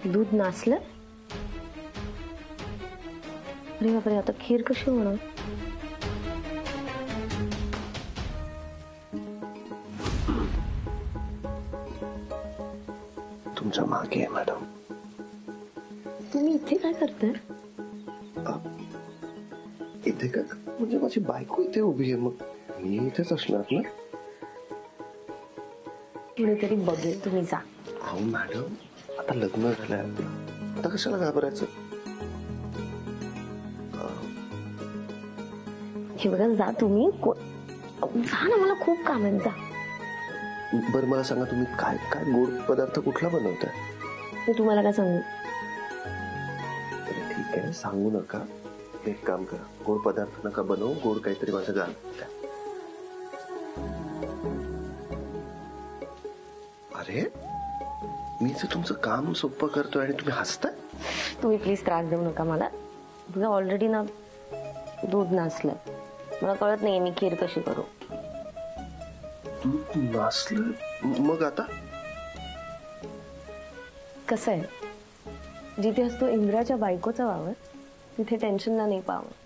दूध नासलं? अरे बापरे, आता खीर कशी होणार? तुमच्या मागे आहे मॅडम. तुम्ही इथे काय करताय? इथे का म्हणजे माझी बायको इथे उभी आहे, मग मी इथेच असणार ना. कुणीतरी बघेल, तुम्ही जा. अहो मॅडम, आता लग्न झालंय आपलं, आता कशाला घाबरायचं. हे बघा, जा तुम्ही. जा ना, मला खूप काम आहे, जा. बरं मला सांगा, तुम्ही काय काय गोड पदार्थ कुठला बनवताय? मी तुम्हाला काय सांगू? बरं ठीक आहे, सांगू नका. एक काम करा, गोड पदार्थ नका बनवू, गोड काहीतरी माझं गाणं. अरे मी तर तुमचं काम सोपं करतोय आणि तुम्ही हसताय. तुम्ही प्लीज त्रास देऊ नका मला. बघा, ऑलरेडी ना दूध नासलं. मला कळत नाही मी खीर कशी करू. दूध नासलं? मग आता कसं आहे, जिथे असतो इंद्राच्या बायकोचा वावर, तिथे टेन्शनला नाही पाहावं.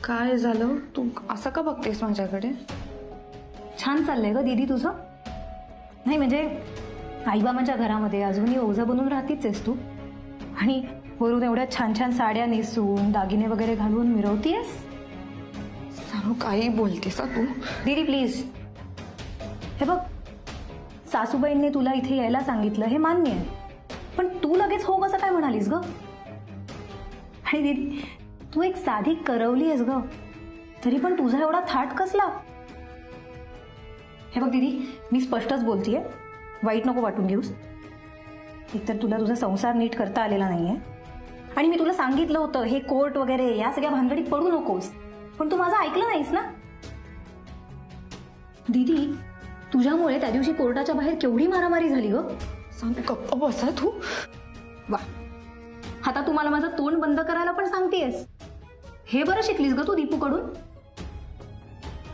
काय झालं? तू असं का बघतेस माझ्याकडे? छान चाललंय ग दीदी तुझं. नाही म्हणजे आईबाबांच्या घरामध्ये अजूनही ओझं बनून राहतीच आहेस तू, आणि वरून एवढ्या छान छान साड्या नेसून दागिने वगैरे घालून मिरवतीयस. सांगू काही बोलतेस तू? दीदी प्लीज. हे बघ, सासूबाईंनी तुला इथे यायला सांगितलं हे मान्य आहे, पण तू लगेच हो कसं काय म्हणालीस ग? आणि दीदी, तू एक साधी करवली आहेस ग, तरी पण तुझा एवढा थाट कसला? हे बघ दीदी, मी स्पष्टच बोलतीये, वाईट नको वाटून घेऊस. एकतर तुला तुझा संसार नीट करता आलेला नाहीये, आणि मी तुला सांगितलं होतं हे कोर्ट वगैरे या सगळ्या भानगडीत पडू नकोस, पण तू माझं ऐकलं नाहीस ना. दीदी, तुझ्यामुळे त्या दिवशी कोर्टाच्या बाहेर केवढी मारामारी झाली ग. सांगू गप्प बसा तू. वा, आता तू मला माझं तोंड बंद करायला पण सांगतेस. हे बरं शिकलीस ग तू दीपूकडून.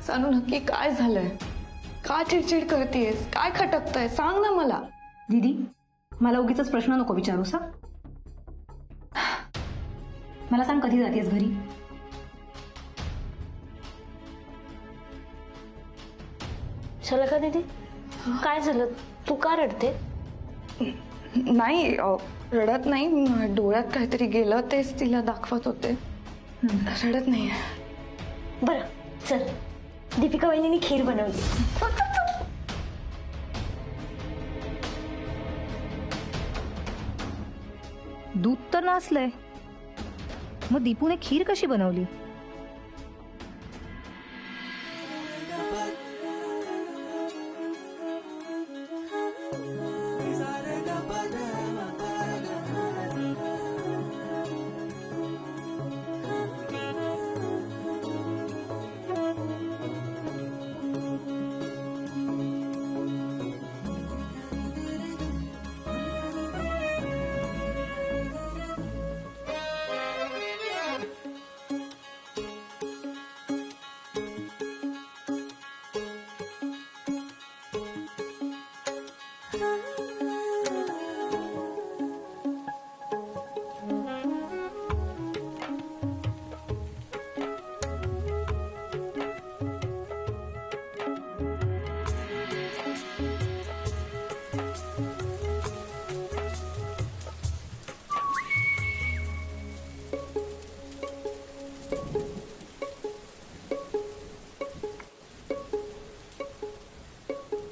सांगू नक्की काय झालंय? का चिडचिड करतेस? काय खटकतंय? सांग ना मला. दीदी, मला उगीच प्रश्न नको विचारूस हा. मला सांग, कधी जातेस घरी? शलाका दीदी, काय झालं? तू का रडते? नाही, रडत नाही. डोळ्यात काहीतरी गेलं, तेच तिला दाखवत होते. रडत नाही. बरं चल, दीपिका वहिनीने खीर बनवली. दूध तर नासलंय, मग दीपूने खीर कशी बनवली?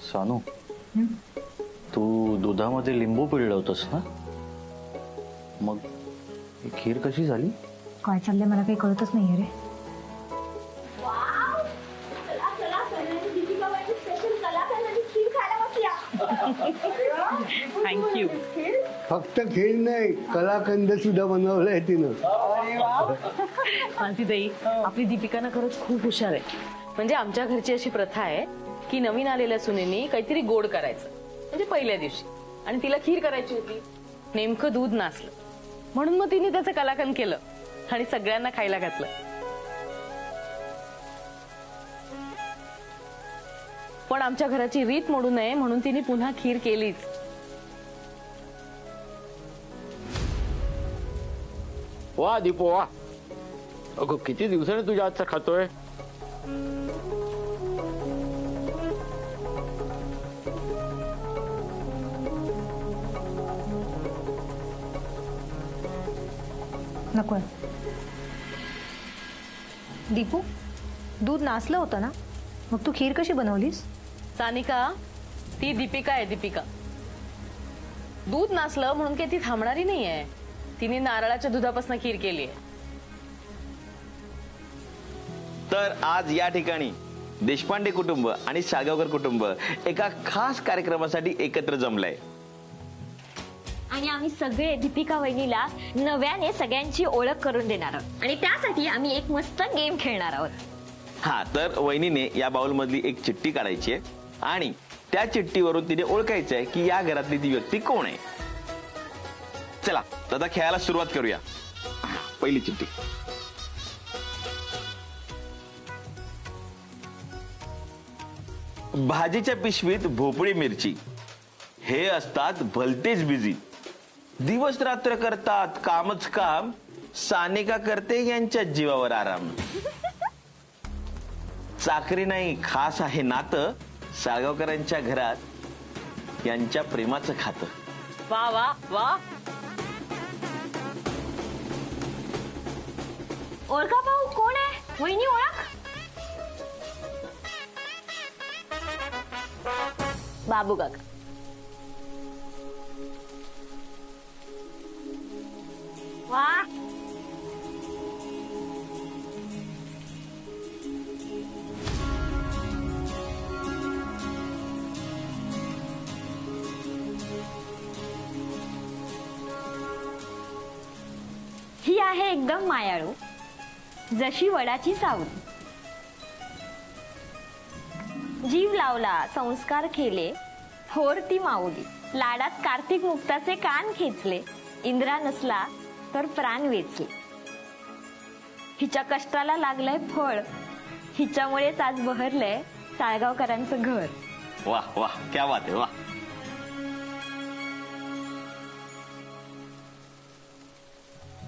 सानू, तू दुधामध्ये लिंबू पिळलं होतंस ना, मग ही खीर कशी झाली? काय चाललंय मला काही कळतच नाहीये रे. थँक्यू. फक्त खीर नाही, कलाकंद सुद्धा बनवलाय तिनं. मानसीताई, आपली दीपिका ना खरंच खूप हुशार आहे. म्हणजे आमच्या घरची अशी प्रथा आहे की नवीन आलेल्या सुनेनी काहीतरी गोड करायचं, म्हणजे पहिल्या दिवशी, आणि तिला खीर करायची होती. नेमकं दूध नासलं, म्हणून मग तिने त्याचं कलाकंद केलं आणि सगळ्यांना खायला घातलं. पण आमच्या घराची रीत मोडू नये म्हणून तिने पुन्हा खीर केलीच. वा दीपो वा. अगं किती दिवसाने तुझ्या हातचा खातोय. नको. दीपू, दूध नासलं होतं ना, मग तू खीर कशी बनवलीस? सानिका, ती दीपिका आहे. दीपिका दूध नासलं म्हणून काही ती थांबणारी नाहीये. तिने नारळाच्या दुधापासून खीर केली आहे. तर आज या ठिकाणी देशपांडे कुटुंब आणि साळगावकर कुटुंब एका खास कार्यक्रमासाठी एकत्र जमलंय. आणि आम्ही सगळे दीपिका वहिनीला नव्याने सगळ्यांची ओळख करून देणार आहोत आणि त्यासाठी आम्ही एक मस्त गेम खेळणार आहोत. हा, तर वहिनीने या बाउल मधली एक चिठ्ठी काढायची आहे आणि त्या चिठ्ठीवरून तिने ओळखायचं आहे की या घरातली ती व्यक्ती कोण आहे. चला आता खेळायला सुरुवात करूया. पहिली चिठ्ठी. भाजीच्या पिशवीत भोपळी मिरची हे असतात भलतेच बिझी. दिवस रात्र करतात कामच काम. सानिका करते यांच्या जीवावर आराम. चाकरी नाही खास आहे नातं. साळगावकरांच्या घरात यांच्या प्रेमाचं खातं. वा वा वा. ओळखा भाऊ कोण आहे? वहिनी ओळख. बाबू काका. वा. ही आहे एकदम मायाळू, जशी वडाची सावली. जीव लावला संस्कार केले, थोर ती माऊली. लाडात कार्तिक मुक्ताचे कान खेचले, इंद्रा नसला तर प्राण वेचले. हिच्या कष्टाला लागलंय फळ, हिच्यामुळेच आज बहरलंय साळगावकरांचं घर. वाह वाह, क्या बात आहे. वाह.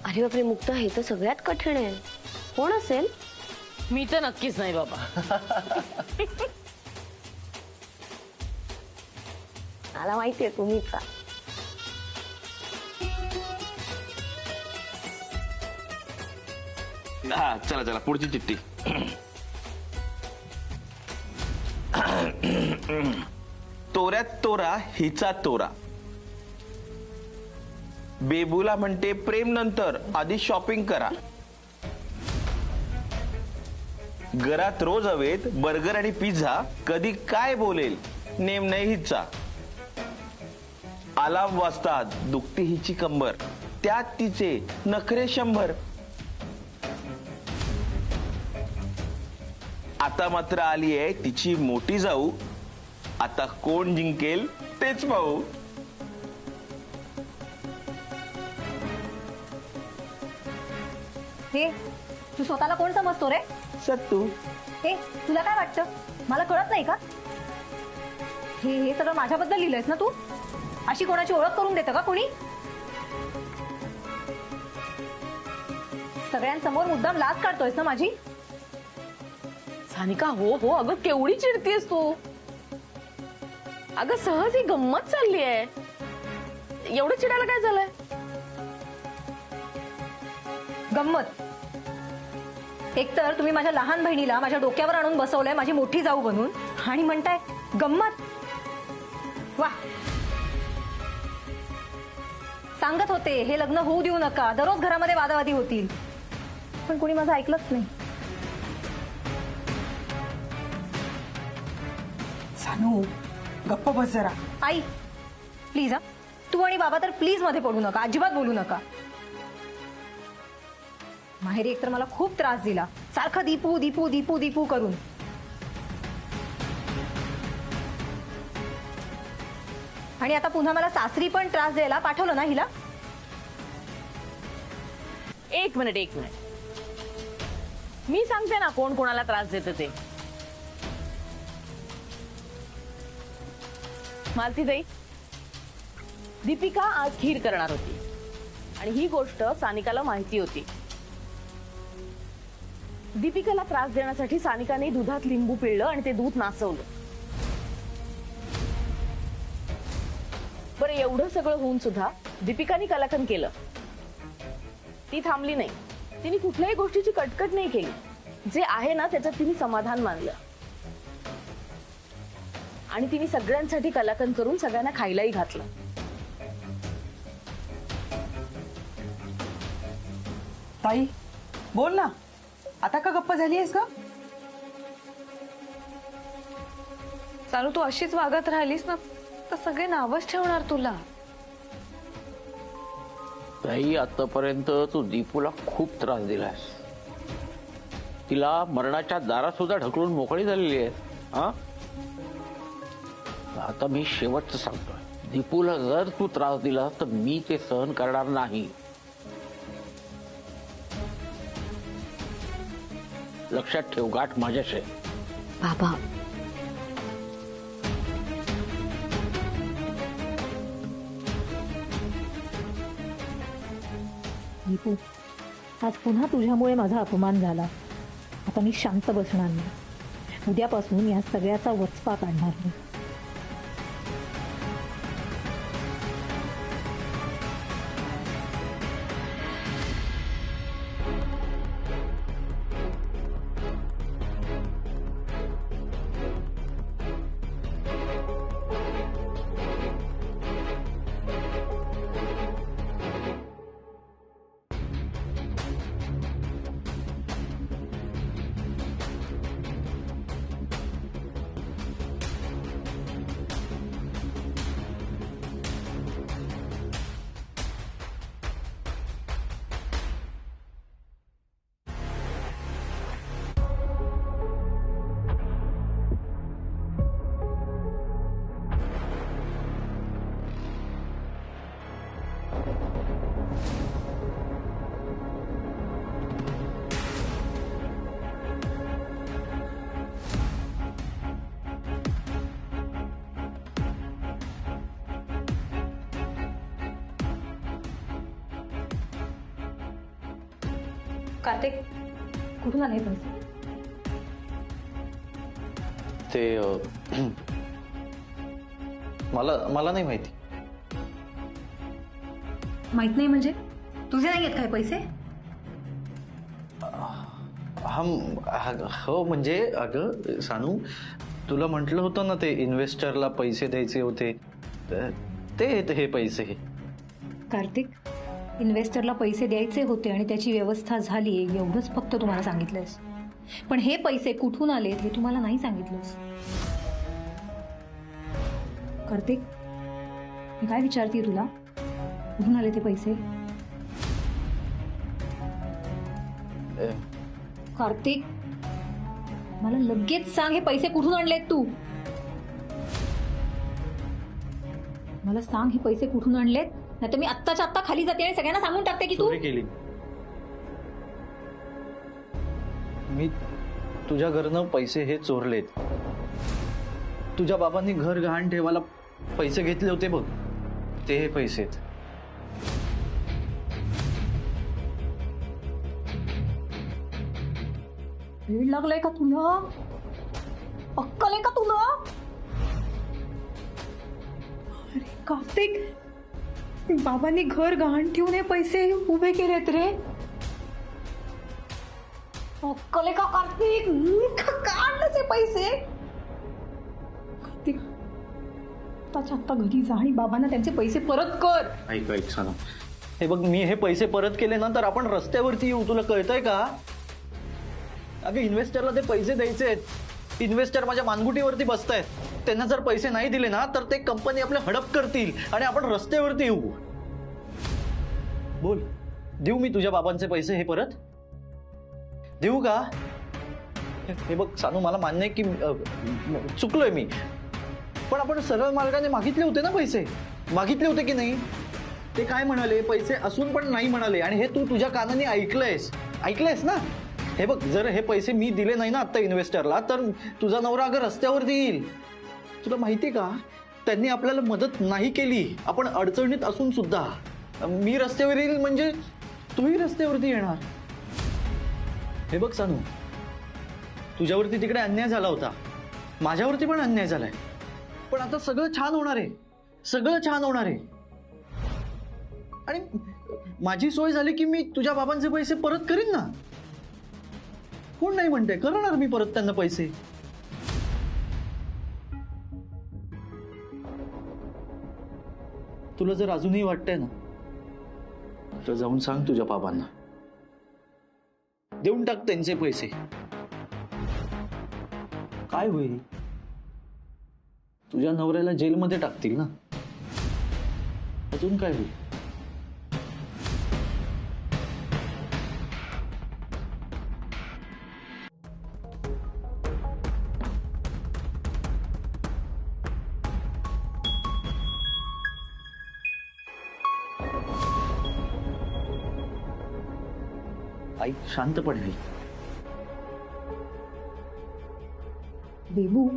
अरे बापरे मुक्ता, हे तर सगळ्यात कठीण आहे. कोण असेल? मी तर नक्कीच नाही बाबा. मला माहितीये तुम्हीच. हा, चला चला पुढची चिठ्ठी. तोऱ्यात तोरा हिचा तोरा. बेबूला म्हणते प्रेम नंतर आधी शॉपिंग करा. घरात रोज हवेत बर्गर आणि पिझ्झा. कधी काय बोलेल नेम नाही हिचा. अलार्म वाजतात दुखते हिची कंबर. त्यात तिचे नखरे 100. आता मात्र आली आहे तिची मोठी जाऊ. आता कोण जिंकेल तेच पाहू. हे तू स्वतःला कोण समजतो रे? सत्तू. हे तुला काय वाटतं, मला कळत नाही का? हे सगळं माझ्याबद्दल लिहिलंयस ना तू? अशी कोणाची ओळख करून देतं का कोणी? सगळ्यांसमोर मुद्दाम लाज काढतोयस ना माझी? सानिका, हो हो, अगं केवढी चिडतीयस तू. अगं सहज ही गंमत चालली आहे. एवढं चिडायला काय झालंय? गंमत? एकतर तुम्ही माझ्या लहान बहिणीला माझ्या डोक्यावर आणून बसवलंय माझी मोठी जाऊ बनून, आणि म्हणताय गंमत. वा. सांगत होते हे लग्न होऊ देऊ नका, दररोज घरामध्ये वादावादी होतील, पण कोणी माझं ऐकलंच नाही. सानू गप्प बस जरा. आई प्लीज, हा तू आणि बाबा तर प्लीज मध्ये पडू नका, अजिबात बोलू नका. माहेरी एकतर मला खूप त्रास दिला, सारखं दीपू दीपू दीपू दीपू करून. आणि आता पुन्हा मला सासरी पण त्रास द्यायला पाठवलं ना हिला. एक मिनिट मी सांगते ना कोण कोणाला त्रास देतं ते. मालतीताई, दीपिका आज खीर करणार होती आणि ही गोष्ट सानिकाला माहिती होती. दीपिकाला त्रास देण्यासाठी सानिकाने दुधात लिंबू पिळलं आणि ते दूध नासवलं. बरं, एवढं सगळं होऊन सुद्धा दीपिकाने कलाकन केलं. ती थांबली नाही. तिने कुठल्याही गोष्टीची कटकट नाही केली. जे आहे ना त्याच्यात तिने समाधान मानलं आणि तिने सगळ्यांसाठी कलाकन करून सगळ्यांना खायलाही घातलं. ताई बोल ना, आता का गप्प झाली आहेस का? चालू तू अशीच वागत राहिलीस ना तर सगळे नावच ठेवणार तुला. ताई, आतापर्यंत तू दीपूला खूप त्रास दिलास. तिला मरणाच्या दारात सुद्धा ढकलून मोकळी झालेली आहे. हा, आता मी शेवटचं सांगतोय, दीपूला जर तू त्रास दिला तर मी ते सहन करणार नाही. लक्षात ठेव, गाठ माझ्याशी आहे. बाबा, दीपू, आज पुन्हा तुझ्यामुळे माझा अपमान झाला. आता मी शांत बसणार नाही. उद्यापासून या सगळ्याचा वचपा काढणार मी. कार्तिक, कुठून आले पैसे? ते मला नाही माहिती. माहित नाही म्हणजे तुझे नाही आहेत काय पैसे? हो म्हणजे अगं सानू, तुला म्हटलं होतं ना ते इन्व्हेस्टरला पैसे द्यायचे होते, ते हे पैसे. कार्तिक, इन्व्हेस्टरला पैसे द्यायचे होते आणि त्याची व्यवस्था झाली एवढंच फक्त तुम्हाला सांगितलंस. पण हे पैसे कुठून आलेत हे तुम्हाला नाही सांगितलंस. कार्तिक, मी काय विचारते तुला, कुठून आले ते पैसे? कार्तिक, मला लगेच सांग, हे पैसे कुठून आणलेत तू? मला सांग, हे पैसे कुठून आणलेत, नाही तर मी आत्ताच्या आत्ता खाली जाते आणि सगळ्यांना सांगून टाकते की तू चोरी केली. मी तुझ्या घरनं पैसे हे चोरलेत. तुझ्या बाबांनी घर गहाण ठेवायला पैसे घेतले होते बघ, ते हे पैसे आहेत. वेळ लागलाय का तुला? अक्कल आहे का तुला? अरे कार्तिक, बाबांनी घर गहाण ठेवून हे पैसे उभे केलेत रे. अक्कल आहे का कार्तिक? काढलेच हे पैसे. कार्तिक, आत्ताच्या आत्ता घरी जा आणि बाबांना त्यांचे पैसे परत कर. ऐक सानू, हे बघ, मी हे पैसे परत केले ना तर आपण रस्त्यावरती येऊ. तुला कळतंय का? अगं, इन्व्हेस्टरला ते पैसे द्यायचे आहेत. इन्व्हेस्टर माझ्या मानगुटीवरती बसतायत. त्यांना जर पैसे नाही दिले ना तर ते कंपनी आपले हडप करतील आणि आपण रस्त्यावरती येऊ. बोल, देऊ मी तुझ्या बाबांचे पैसे हे परत? देऊ का? हे बघ सानू, मला मान्य आहे की चुकलोय मी, पण आपण सरळ मार्गाने मागितले होते ना पैसे. मागितले होते की नाही? ते काय म्हणाले, पैसे असून पण नाही म्हणाले, आणि हे तू तुझ्या कानाने ऐकलंयस ना? हे बघ, जर हे पैसे मी दिले नाही ना आता इन्व्हेस्टरला, तर तुझा नवरा अगं रस्त्यावरती येईल. तुला माहिती का, त्यांनी आपल्याला मदत नाही केली, आपण अडचणीत असून सुद्धा. मी रस्त्यावर येईल म्हणजे तूही रस्त्यावरती येणार. हे बघ सानू, तुझ्यावरती तिकडे अन्याय झाला होता, माझ्यावरती पण अन्याय झालाय, पण आता सगळं छान होणार आहे, सगळं छान होणार आहे. आणि माझी सोय झाली की मी तुझ्या बाबांचे पैसे परत करीन ना. कोण नाही म्हणते, करणार मी परत त्यांना पैसे. तुला जर अजूनही वाटतंय ना, तर जाऊन सांग तुझ्या बाबांना, देऊन टाक त्यांचे पैसे. काय होईल, तुझ्या नवऱ्याला जेलमध्ये टाकतील ना, अजून काय होईल. आई शांत पडली. बेबू,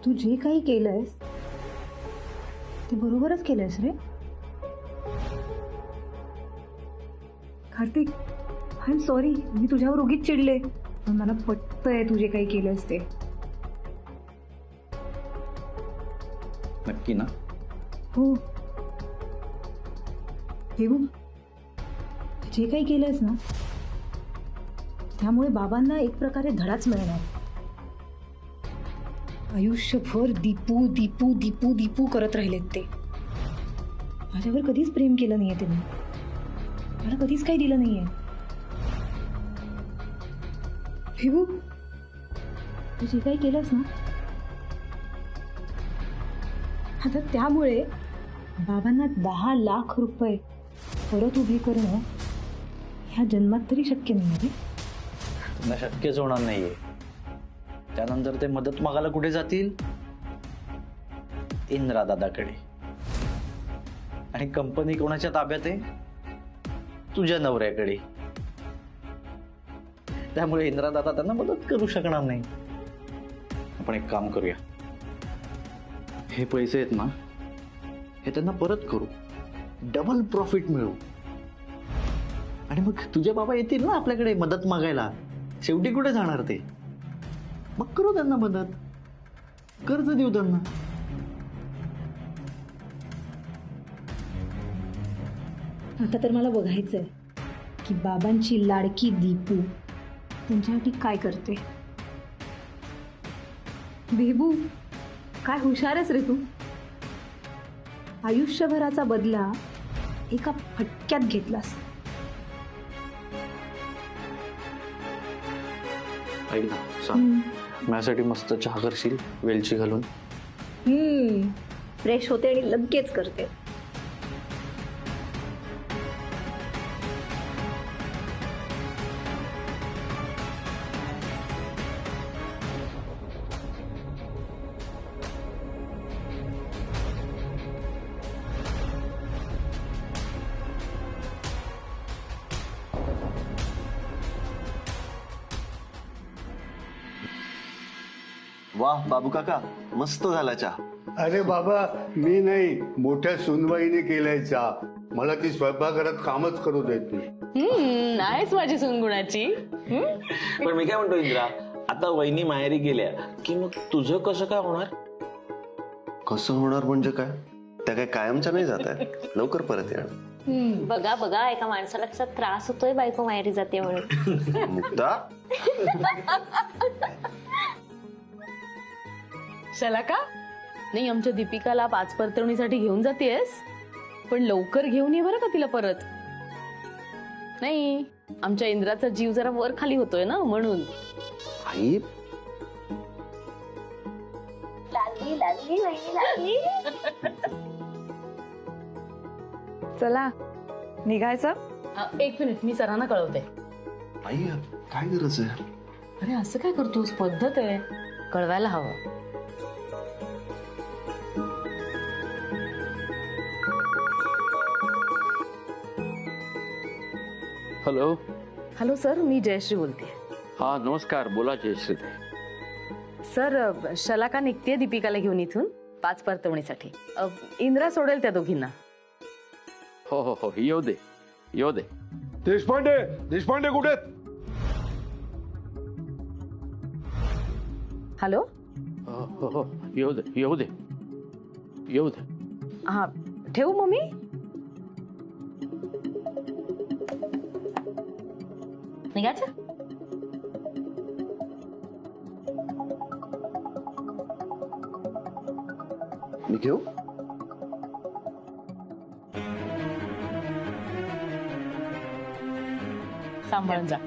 तू जे काही केलंयस ते बरोबरच केलंयस रे. कार्तिक, आय एम सॉरी, मी तुझ्यावर उगीच चिडले, पण मला पटतंय तू जे काही केलंयस ते. नक्की ना? हो बेबू, जे काही केलंयस ना, त्यामुळे बाबांना एक प्रकारे धडाच मिळणार. आयुष्यभर दीपू दीपू दीपू दीपू करत राहिलेत ते. माझ्यावर कधीच प्रेम केलं नाहीये त्यांनी, मला कधीच काही दिलं नाहीये. बेबू, तू जे काही केलंस ना, आता त्यामुळे बाबांना 10 लाख रुपये परत उभे करणं ह्या जन्मात तरी शक्य नाही रे. त्यांना शक्यच होणार नाहीये. त्यानंतर ते मदत मागायला कुठे जातील? इंद्रा दादाकडे. आणि कंपनी कोणाच्या ताब्यात आहे? तुझ्या नवऱ्याकडे. त्यामुळे इंद्रा दादा त्यांना मदत करू शकणार नाही. आपण एक काम करूया, हे पैसे आहेत ना, हे त्यांना परत करू, डबल प्रॉफिट मिळवू. आणि मग तुझे बाबा येतील ना आपल्याकडे मदत मागायला. शेवटी कुठे जाणार ते? मग करू त्यांना मदत, कर्ज देऊ त्यांना. आता तर मला बघायचंय की बाबांची लाडकी दीपू त्यांच्यासाठी काय करते. बेबू, काय हुशारच रे तू. आयुष्यभराचा बदला एका फटक्यात घेतलास. ऐक ना, सांग, माझ्यासाठी मस्त चहा करशील वेलची घालून? फ्रेश होते आणि लगेच करते. वाह बाबू काका, मस्त झाला चहा. अरे बाबा, मी नाही, मोठ्या सुनबाईने केलाय चहा. मला ती स्वयंपाकघरात कामच करू देत नाही. नाहीच माझी सुनगुणाची. पण मी काय म्हणतो इंद्रा, आता वहिनी माहेरी गेल्या की मग तुझं कसं काय होणार? कसं होणार म्हणजे काय? त्या काय कायमच्या नाही जात आहे, लवकर परत येणार. बघा बघा, एका माणसाला कसा त्रास होतोय बायको माहेरी जाते म्हणून. मुक्ता, चला का नाही, आमच्या दीपिकाला 5 परतवणीसाठी घेऊन जातेस, पण लवकर घेऊन ये बरं का तिला परत. नाही, आमच्या इंद्राचा जीव जरा वर खाली होतोय ना, म्हणून. आई लागली लागली लागली. चला निघायचं. 1 मिनिट, मी सरांना कळवते. आई काय गरज आहे? अरे असं काय करतोस, पद्धत आहे, कळवायला हवं. हॅलो. हॅलो सर, मी जयश्री बोलते. हा नमस्कार, बोला जयश्री. सर, शलाका निघतेय दीपिकाला घेऊन इथून 5 परतवणीसाठी. इंद्रा सोडेल त्या दोघींना. हो हो हो, येऊ दे येऊ दे. देशपांडे देशपांडे कुठे आहेत? हॅलो. हो हो, येऊ दे येऊ दे येऊ दे. हा, ठेवू मम्मी. निघायचं. मी घेऊ. सांभाळून जा.